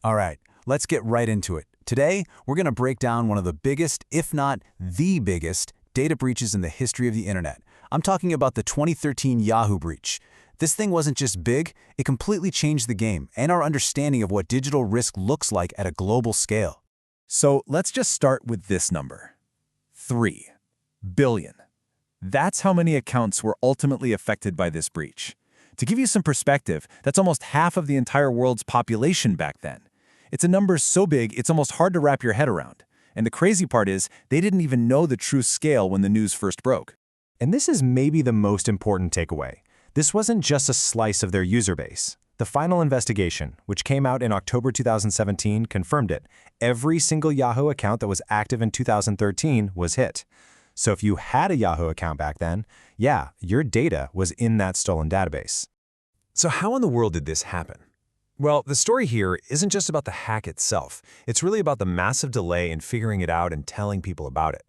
All right, let's get right into it. Today, we're going to break down one of the biggest, if not the biggest, data breaches in the history of the internet. I'm talking about the 2013 Yahoo breach. This thing wasn't just big, it completely changed the game and our understanding of what digital risk looks like at a global scale. So let's just start with this number. 3 billion. That's how many accounts were ultimately affected by this breach. To give you some perspective, that's almost half of the entire world's population back then. It's a number so big, it's almost hard to wrap your head around. And the crazy part is, they didn't even know the true scale when the news first broke. And this is maybe the most important takeaway. This wasn't just a slice of their user base. The final investigation, which came out in October 2017, confirmed it. Every single Yahoo account that was active in 2013 was hit. So if you had a Yahoo account back then, yeah, your data was in that stolen database. So how in the world did this happen? Well, the story here isn't just about the hack itself. It's really about the massive delay in figuring it out and telling people about it.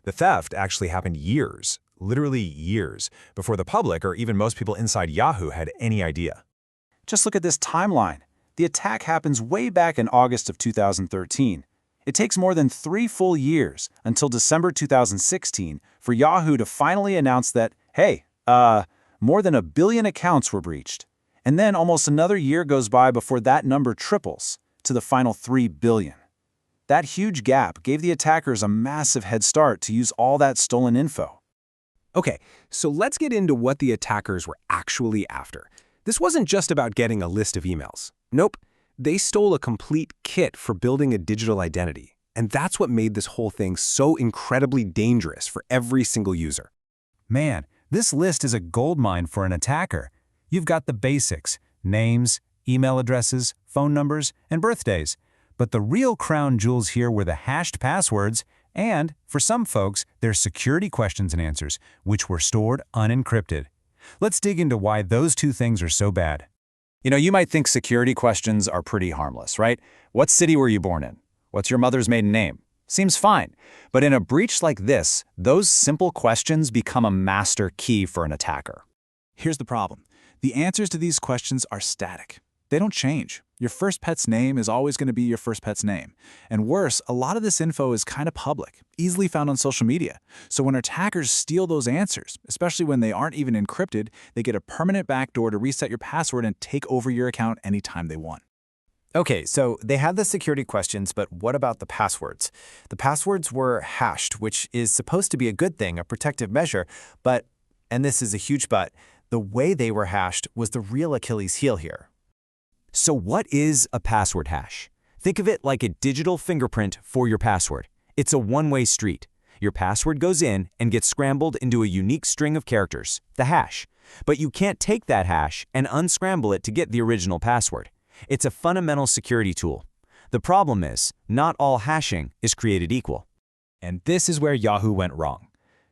The theft actually happened years, literally years, before the public or even most people inside Yahoo had any idea. Just look at this timeline. The attack happens way back in August of 2013. It takes more than 3 full years until December 2016 for Yahoo to finally announce that, hey, more than 1 billion accounts were breached. And then almost another year goes by before that number triples to the final 3 billion. That huge gap gave the attackers a massive head start to use all that stolen info. Okay, so let's get into what the attackers were actually after. This wasn't just about getting a list of emails. Nope, they stole a complete kit for building a digital identity. And that's what made this whole thing so incredibly dangerous for every single user. Man, this list is a goldmine for an attacker. You've got the basics: names, email addresses, phone numbers, and birthdays. But the real crown jewels here were the hashed passwords and, for some folks, their security questions and answers, which were stored unencrypted. Let's dig into why those two things are so bad. You might think security questions are pretty harmless, right? What city were you born in? What's your mother's maiden name? Seems fine. But in a breach like this, those simple questions become a master key for an attacker. Here's the problem. The answers to these questions are static. They don't change. Your first pet's name is always going to be your first pet's name. And worse, a lot of this info is kind of public, easily found on social media. So when attackers steal those answers, especially when they aren't even encrypted, they get a permanent backdoor to reset your password and take over your account anytime they want. Okay, so they had the security questions, but what about the passwords? The passwords were hashed, which is supposed to be a good thing, a protective measure, but, and this is a huge but, the way they were hashed was the real Achilles heel here. So what is a password hash? Think of it like a digital fingerprint for your password. It's a one-way street. Your password goes in and gets scrambled into a unique string of characters, the hash. But you can't take that hash and unscramble it to get the original password. It's a fundamental security tool. The problem is, not all hashing is created equal. And this is where Yahoo went wrong.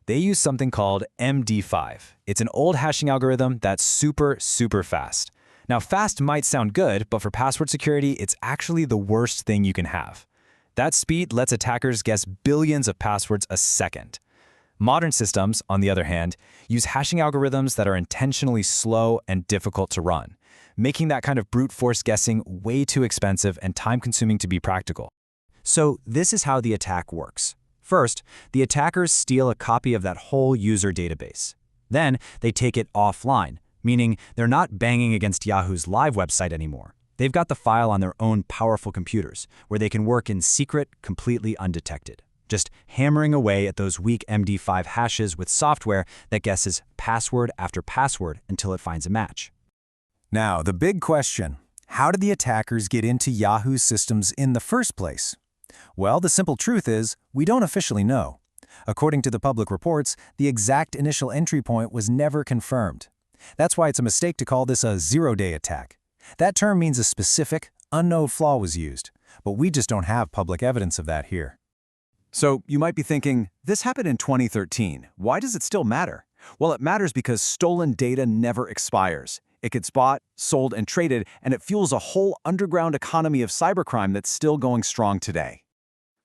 They use something called MD5. It's an old hashing algorithm that's super fast. Now, fast might sound good, but for password security, it's actually the worst thing you can have. That speed lets attackers guess billions of passwords a second. Modern systems, on the other hand, use hashing algorithms that are intentionally slow and difficult to run, making that kind of brute force guessing way too expensive and time-consuming to be practical. So this is how the attack works. First, the attackers steal a copy of that whole user database. Then, they take it offline, meaning they're not banging against Yahoo's live website anymore. They've got the file on their own powerful computers, where they can work in secret, completely undetected, just hammering away at those weak MD5 hashes with software that guesses password after password until it finds a match. Now, the big question: how did the attackers get into Yahoo's systems in the first place? Well, the simple truth is, we don't officially know. According to the public reports, the exact initial entry point was never confirmed. That's why it's a mistake to call this a zero-day attack. That term means a specific, unknown flaw was used, but we just don't have public evidence of that here. So you might be thinking, this happened in 2013. Why does it still matter? Well, it matters because stolen data never expires. It gets bought, sold, and traded, and it fuels a whole underground economy of cybercrime that's still going strong today.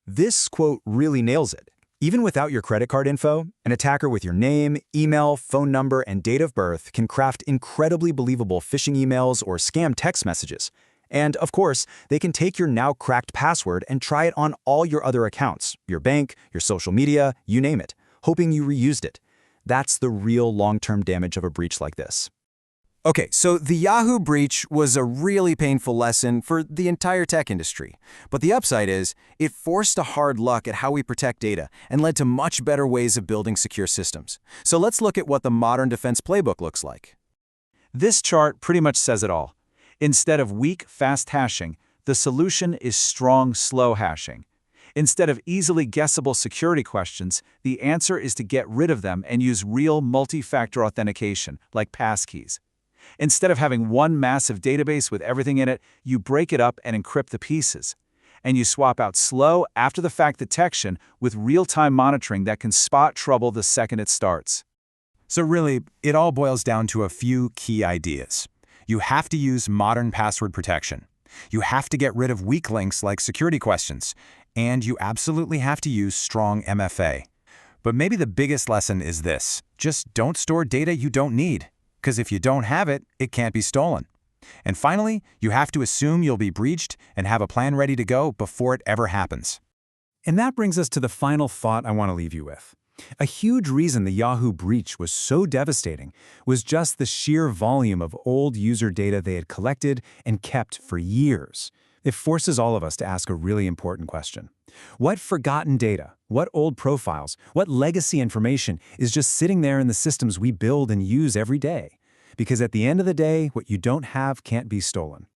This quote really nails it. Even without your credit card info, an attacker with your name, email, phone number, and date of birth can craft incredibly believable phishing emails or scam text messages. And of course, they can take your now cracked password and try it on all your other accounts, your bank, your social media, you name it, hoping you reused it. That's the real long-term damage of a breach like this. Okay, so the Yahoo breach was a really painful lesson for the entire tech industry. But the upside is, it forced a hard look at how we protect data and led to much better ways of building secure systems. So let's look at what the modern defense playbook looks like. This chart pretty much says it all. Instead of weak, fast hashing, the solution is strong, slow hashing. Instead of easily guessable security questions, the answer is to get rid of them and use real multi-factor authentication, like Passkeys. Instead of having one massive database with everything in it, you break it up and encrypt the pieces. And you swap out slow, after-the-fact detection with real-time monitoring that can spot trouble the second it starts. So really, it all boils down to a few key ideas. You have to use modern password protection. You have to get rid of weak links like security questions. And you absolutely have to use strong MFA. But maybe the biggest lesson is this: just don't store data you don't need. Because if you don't have it, it can't be stolen. And finally, you have to assume you'll be breached and have a plan ready to go before it ever happens. And that brings us to the final thought I want to leave you with. A huge reason the Yahoo breach was so devastating was just the sheer volume of old user data they had collected and kept for years. It forces all of us to ask a really important question. What forgotten data, what old profiles, what legacy information is just sitting there in the systems we build and use every day? Because at the end of the day, what you don't have can't be stolen.